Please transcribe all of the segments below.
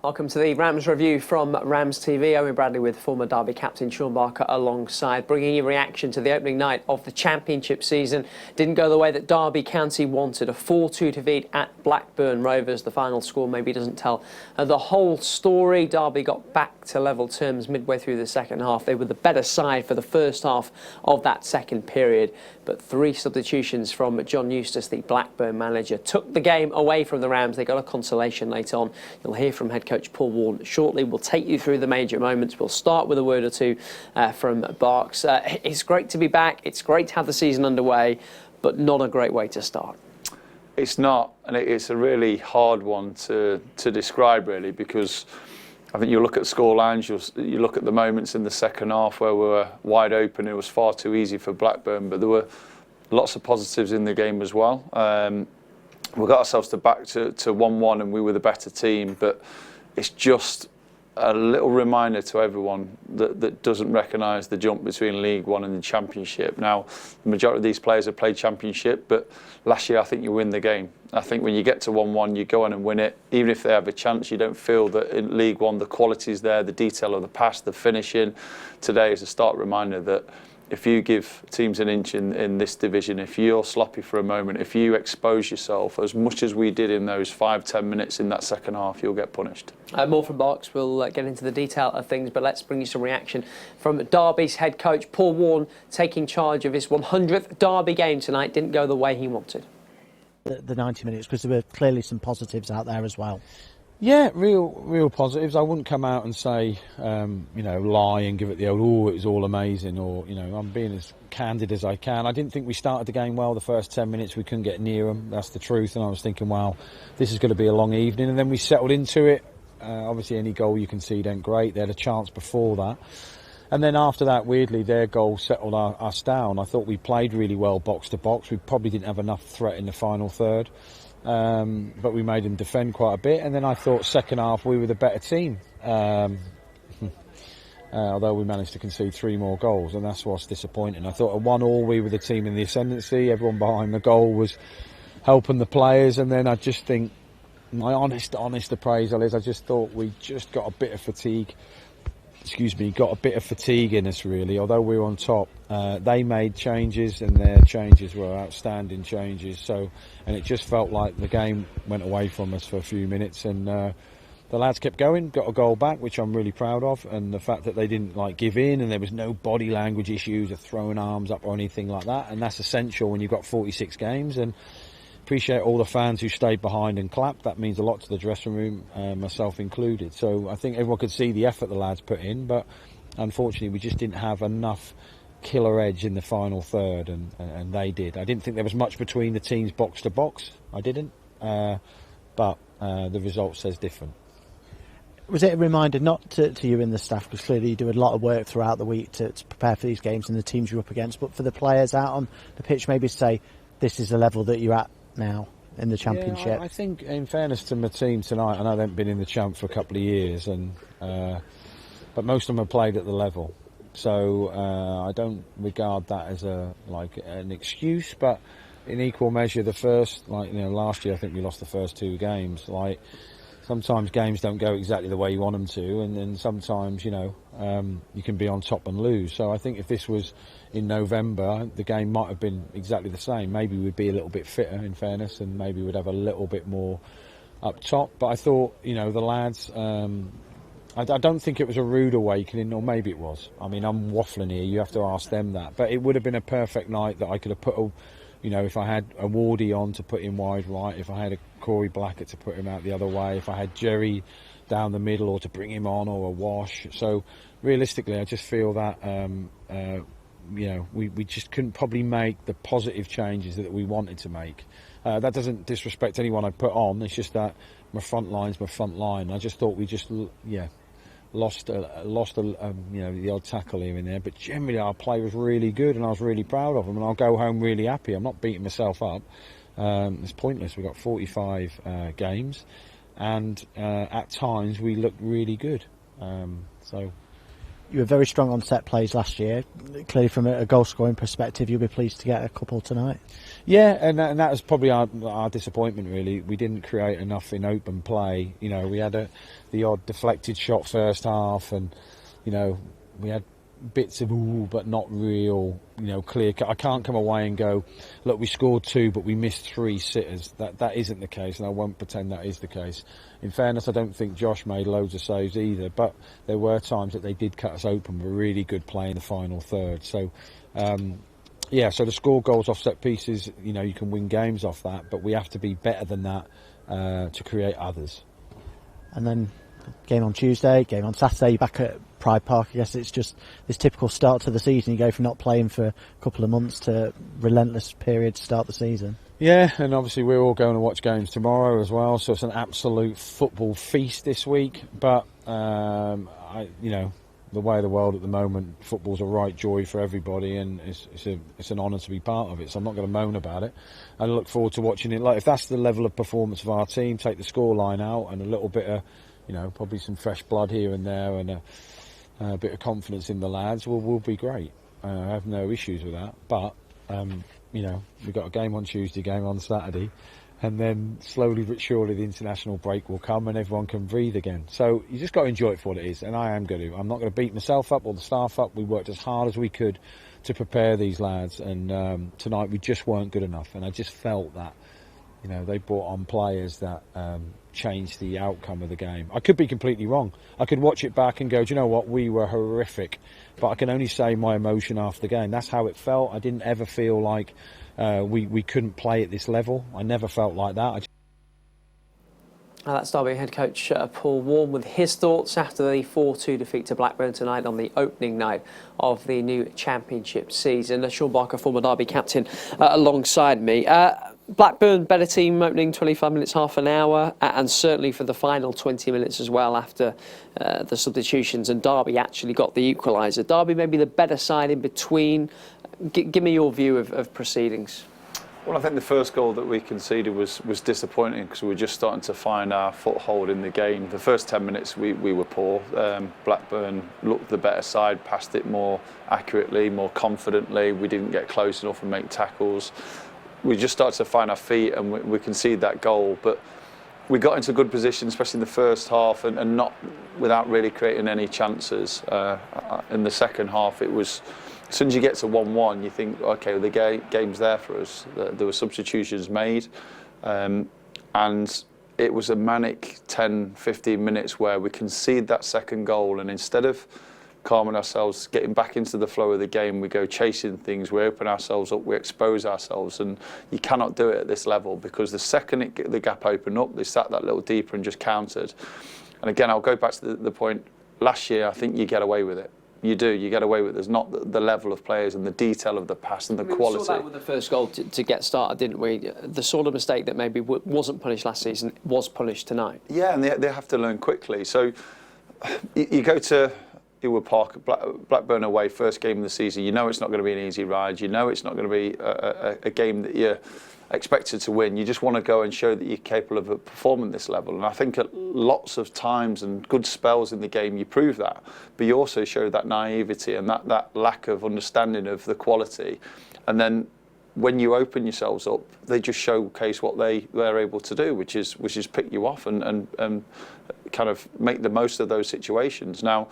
Welcome to the Rams review from RamsTV. Owen Bradley with former Derby captain Shaun alongside, bringing you reaction to the opening night of the Championship season. Didn't go the way that Derby County wanted. A 4-2 defeat at Blackburn Rovers. The final score maybe doesn't tell the whole story. Derby got back to level terms midway through the second half. They were the better side for the first half of that second period. But 3 substitutions from John Eustace, the Blackburn manager, took the game away from the Rams. They got a consolation late on. You'll hear from head coach Paul Warne shortly. We'll take you through the major moments. We'll start with a word or two from Barks. It's great to be back. It's great to have the season underway, but not a great way to start. It's not, and it's a really hard one to describe, really, because I think you look at score lines, you look at the moments in the second half where we were wide open. It was far too easy for Blackburn, but there were lots of positives in the game as well. We got ourselves back to 1-1 and we were the better team, but it's just a little reminder to everyone that doesn't recognise the jump between League One and the Championship. Now, the majority of these players have played Championship, but last year I think you win the game. I think when you get to 1-1, you go on and win it. Even if they have a chance, you don't feel that in League One the quality's there, the detail of the pass, the finishing. Today is a stark reminder that if you give teams an inch in this division, if you're sloppy for a moment, if you expose yourself as much as we did in those 5-10 minutes in that second half, you'll get punished. More from Barks. We'll get into the detail of things, but let's bring you some reaction from Derby's head coach Paul Warne, taking charge of his 100th Derby game tonight. Didn't go the way he wanted. The 90 minutes, because there were clearly some positives out there as well. Yeah, real positives. I wouldn't come out and say, lie and give it the old, oh, it was all amazing, or, I'm being as candid as I can. I didn't think we started the game well. The first 10 minutes we couldn't get near them. That's the truth. And I was thinking, wow, this is going to be a long evening. And then we settled into it. Obviously, any goal you concede ain't great. They had a chance before that. And then after that, weirdly, their goal settled us down. I thought we played really well box to box. We probably didn't have enough threat in the final third. But we made them defend quite a bit, and then I thought second half we were the better team, although we managed to concede 3 more goals, and that's what's disappointing. I thought at 1-1 we were the team in the ascendancy, everyone behind the goal was helping the players, and then I just think, my honest appraisal is I just thought we just got a bit of fatigue. Got a bit of fatigue in us, really. Although we were on top, they made changes, and their changes were outstanding changes. And it just felt like the game went away from us for a few minutes, and the lads kept going, got a goal back, which I'm really proud of, and the fact that they didn't give in, and there was no body language issues of throwing arms up or anything like that, and that's essential when you've got 46 games. And appreciate all the fans who stayed behind and clapped. That means a lot to the dressing room, myself included. So I think everyone could see the effort the lads put in, but unfortunately we just didn't have enough killer edge in the final third, and they did. I didn't think there was much between the teams box to box. I didn't, but the result says different. Was it a reminder, not to you and the staff, because clearly you do a lot of work throughout the week to prepare for these games and the teams you're up against, but for the players out on the pitch, maybe say this is the level that you're at now in the Championship? Yeah, I think, in fairness to my team tonight, I know they haven't been in the Champ for a couple of years, but most of them have played at the level. So I don't regard that as an excuse, but in equal measure, the first, last year I think we lost the first 2 games. Sometimes games don't go exactly the way you want them to, and then sometimes, you can be on top and lose. So I think if this was in November, the game might have been exactly the same. Maybe we'd be a little bit fitter, in fairness, and maybe we'd have a little bit more up top. But I thought, the lads, I don't think it was a rude awakening, or maybe it was. I mean, I'm waffling here, you have to ask them that. But it would have been a perfect night that I could have put if I had a Wardy on to put him wide right, if I had a Corey Blackett to put him out the other way, if I had Jerry down the middle or to bring him on, or a Wash. So realistically, I just feel that we just couldn't probably make the positive changes that we wanted to make. That doesn't disrespect anyone I put on. It's just that my front line's my front line. I just thought we just lost the odd tackle here and there, but generally our play was really good, and I was really proud of them, and I'll go home really happy. I'm not beating myself up. It's pointless. We've got 45 games, and at times we looked really good. So you were very strong on set plays last year. Clearly, from a goal scoring perspective, you'll be pleased to get a couple tonight. Yeah, and that was probably our disappointment, really. We didn't create enough in open play. You know, we had the odd deflected shot first half, and, you know, we had bits of but not real, you know, clear cut. I can't come away and go, look, we scored 2 but we missed 3 sitters. That isn't the case, and I won't pretend that is the case. In fairness, I don't think Josh made loads of saves either, but there were times that they did cut us open with really good play in the final third. So yeah, so to score goals off set pieces, you know, you can win games off that, but we have to be better than that to create others. And then game on Tuesday, game on Saturday, you're back at Pride Park. I guess it's just this typical start to the season. You go from not playing for a couple of months to relentless period to start the season. Yeah, and obviously we're all going to watch games tomorrow as well, so it's an absolute football feast this week. But you know, the way of the world at the moment, football's a right joy for everybody, and it's an honour to be part of it. So I'm not going to moan about it. I look forward to watching it. Like, if that's the level of performance of our team, take the scoreline out and a little bit of, you know, probably some fresh blood here and there, and a bit of confidence in the lads, will be great. I have no issues with that. But you know, we've got a game on Tuesday, game on Saturday, and then slowly but surely the international break will come and everyone can breathe again. So you just got to enjoy it for what it is, and I am going to. I'm not going to beat myself up or the staff up. We worked as hard as we could to prepare these lads, and tonight we just weren't good enough, and I just felt that, you know, they brought on players that changed the outcome of the game. I could be completely wrong. I could watch it back and go, do you know what, we were horrific. But I can only say my emotion after the game. That's how it felt. I didn't ever feel like we couldn't play at this level. I never felt like that. That's Derby head coach Paul Warne with his thoughts after the 4-2 defeat to Blackburn tonight on the opening night of the new Championship season. Shaun Barker, former Derby captain, alongside me. Blackburn, better team opening 25 minutes, half an hour, and certainly for the final 20 minutes as well after the substitutions, and Derby actually got the equaliser. Derby maybe the better side in between. Give me your view of proceedings. Well, I think the first goal that we conceded was disappointing because we were just starting to find our foothold in the game. The first 10 minutes we were poor. Blackburn looked the better side, passed it more accurately, more confidently. We didn't get close enough and make tackles. We just started to find our feet and we conceded that goal. But we got into good position, especially in the first half, and not without really creating any chances. In the second half, it was, as soon as you get to 1-1, you think, okay, well, the game's there for us. There were substitutions made, and it was a manic 10-15 minutes where we concede that second goal, and instead of calming ourselves, getting back into the flow of the game, we go chasing things, we open ourselves up, we expose ourselves, and you cannot do it at this level because the second the gap opened up, they sat that little deeper and just countered. And again, I'll go back to the point, last year I think you get away with it. You get away with it. There's not the level of players and the detail of the pass and the quality. We saw that with the first goal to get started, didn't we? The sort of mistake that maybe wasn't punished last season was punished tonight. Yeah, and they have to learn quickly. So you go to Ewood Park, Blackburn away, first game of the season. You know it's not going to be an easy ride. You know it's not going to be a game that you're expected to win. You just want to go and show that you're capable of performing this level. And I think at lots of times and good spells in the game, you prove that. But you also show that naivety and that lack of understanding of the quality. And then when you open yourselves up, they just showcase what they're able to do, which is pick you off and kind of make the most of those situations. Now,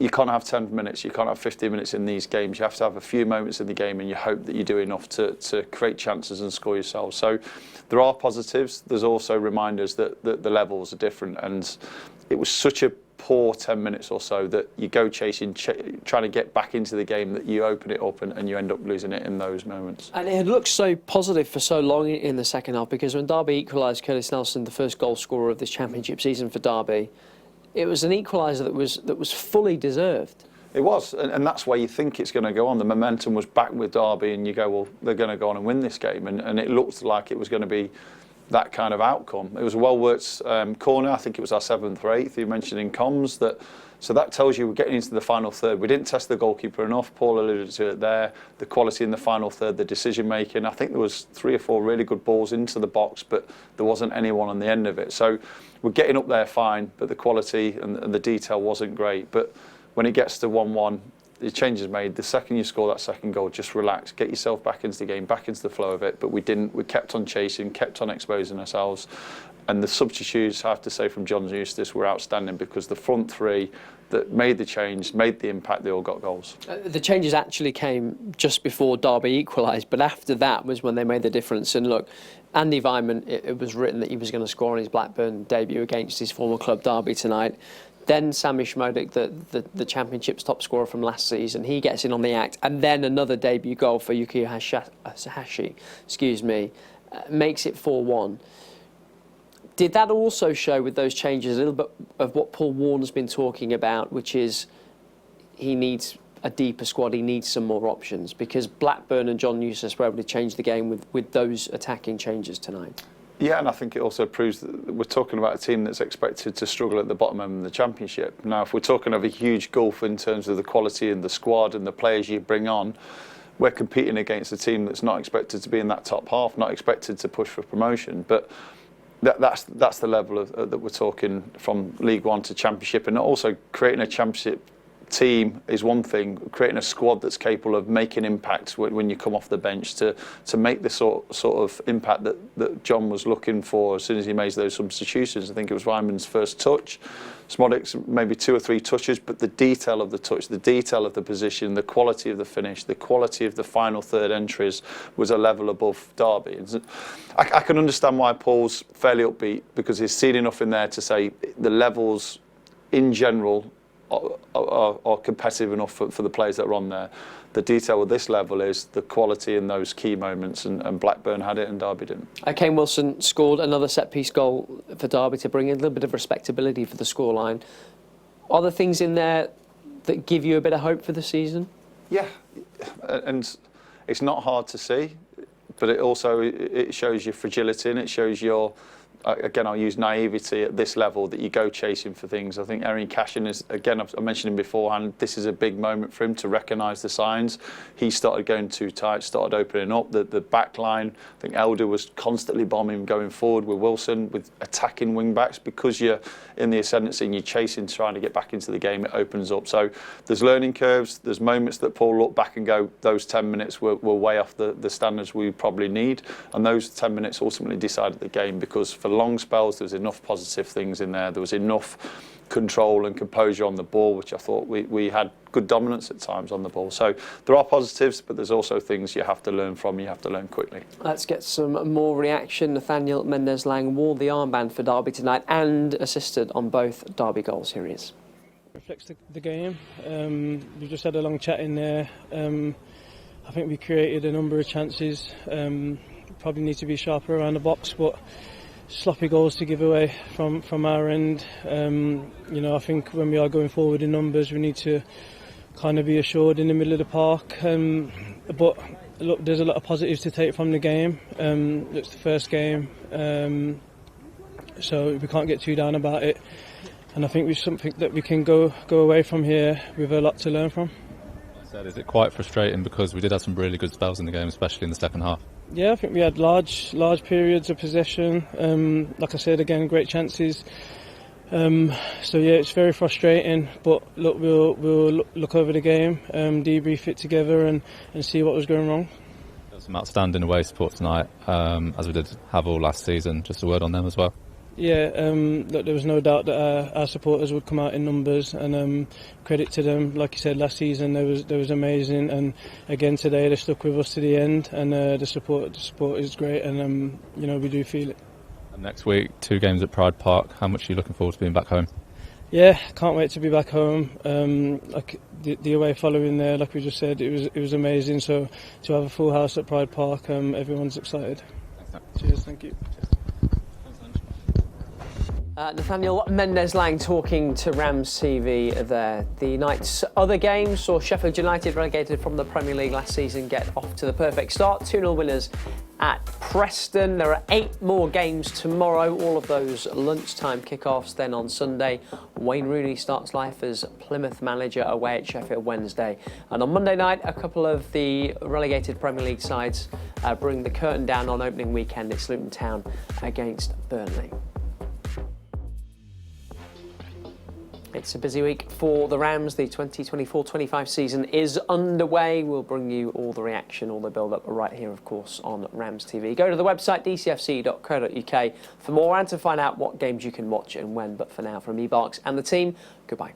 you can't have 10 minutes, you can't have 15 minutes in these games. You have to have a few moments in the game and you hope that you do enough to create chances and score yourselves. So there are positives. There's also reminders that the levels are different. And it was such a poor 10 minutes or so that you go chasing, trying to get back into the game, that you open it up and you end up losing it in those moments. And it had looked so positive for so long in the second half, because when Derby equalised, Curtis Nelson, the first goal scorer of this Championship season for Derby, it was an equaliser that was fully deserved. It was, and that's why you think it's going to go on. The momentum was back with Derby, and you go, well, they're going to go on and win this game, and it looked like it was going to be that kind of outcome. It was a well-worked corner. I think it was our 7th or 8th. You mentioned in comms that. So that tells you we're getting into the final third. We didn't test the goalkeeper enough. Paul alluded to it there. The quality in the final third, the decision making. I think there was 3 or 4 really good balls into the box, but there wasn't anyone on the end of it. So we're getting up there fine, but the quality and the detail wasn't great. But when it gets to 1-1, the change is made. The second you score that second goal, just relax, get yourself back into the game, back into the flow of it. But we didn't. We kept on chasing, kept on exposing ourselves. And the substitutes, I have to say, from John Eustace were outstanding, because the front three that made the change, made the impact, they all got goals. The changes actually came just before Derby equalised, but after that was when they made the difference. And look, Andy Weimann, it was written that he was going to score on his Blackburn debut against his former club Derby tonight. Then Sami Szmodek, the Championship's top scorer from last season, he gets in on the act. And then another debut goal for Yukiya Hashi, makes it 4-1. Did that also show, with those changes, a little bit of what Paul Warne's been talking about, which is he needs a deeper squad, he needs some more options? Because Blackburn and John Eustace were able to change the game with those attacking changes tonight. Yeah, and I think it also proves that we're talking about a team that's expected to struggle at the bottom end of the Championship. Now, if we're talking of a huge gulf in terms of the quality and the squad and the players you bring on, we're competing against a team that's not expected to be in that top half, not expected to push for promotion. But that's the level that we're talking from League One to Championship. And also creating a Championship team is one thing, creating a squad that's capable of making impacts when you come off the bench to make the sort of impact that John was looking for as soon as he made those substitutions. I think it was Weimann's first touch, Szmodek's maybe 2 or 3 touches, but the detail of the touch, the detail of the position, the quality of the finish, the quality of the final third entries was a level above Derby. I can understand why Paul's fairly upbeat, because he's seen enough in there to say the levels in general are competitive enough for the players that are on there. The detail of this level is the quality in those key moments, and Blackburn had it and Derby didn't. Kane Wilson scored another set-piece goal for Derby to bring in a little bit of respectability for the scoreline. Are there things in there that give you a bit of hope for the season? Yeah, and it's not hard to see, but it also it shows your fragility, and it shows your, again, I'll use naivety at this level, that you go chasing for things. I think Erin Cashin is, again, I mentioned him beforehand, this is a big moment for him to recognise the signs. He started going too tight, started opening up. The back line, I think Elder was constantly bombing going forward with Wilson, with attacking wing-backs. Because you're in the ascendancy and you're chasing, trying to get back into the game, it opens up. So there's learning curves, there's moments that Paul look back and go, those 10 minutes were way off the standards we probably need. And those 10 minutes ultimately decided the game, because for long spells there was enough positive things in there. There was enough control and composure on the ball, which I thought we had good dominance at times on the ball. So there are positives, but there's also things you have to learn from, you have to learn quickly. Let's get some more reaction. Nathaniel Mendez-Lang wore the armband for Derby tonight and assisted on both Derby goals. Here he is. Reflects the game. We just had a long chat in there. I think we created a number of chances. Probably need to be sharper around the box, but sloppy goals to give away from our end. I think when we are going forward in numbers, we need to kind of be assured in the middle of the park. But look, there's a lot of positives to take from the game. It's the first game, so we can't get too down about it. And I think it's something that we can go away from here with a lot to learn from. Is it quite frustrating, because we did have some really good spells in the game, especially in the second half? Yeah, I think we had large periods of possession. Like I said, again, great chances. So yeah, it's very frustrating. But look, we'll look over the game, debrief it together, and see what was going wrong. There was some outstanding away support tonight, as we did have all last season. Just a word on them as well. Yeah, look, there was no doubt that our supporters would come out in numbers, and credit to them. Like you said, last season they was amazing, and again today they stuck with us to the end, and the support is great, and we do feel it. And next week, 2 games at Pride Park. How much are you looking forward to being back home? Yeah, can't wait to be back home. Like the away following there, like we just said, it was amazing. So to have a full house at Pride Park, everyone's excited. Thanks. Cheers, thank you. Nathaniel Mendez-Lang talking to RamsTV there. The night's other games saw Sheffield United, relegated from the Premier League last season, get off to the perfect start. 2-0 winners at Preston. There are 8 more games tomorrow, all of those lunchtime kickoffs. Then on Sunday, Wayne Rooney starts life as Plymouth manager away at Sheffield Wednesday. And on Monday night, a couple of the relegated Premier League sides bring the curtain down on opening weekend. It's Luton Town against Burnley. It's a busy week for the Rams. The 2024-25 season is underway. We'll bring you all the reaction, all the build-up right here, of course, on Rams TV. Go to the website, dcfc.co.uk, for more and to find out what games you can watch and when. But for now, from me, Barks, and the team, goodbye.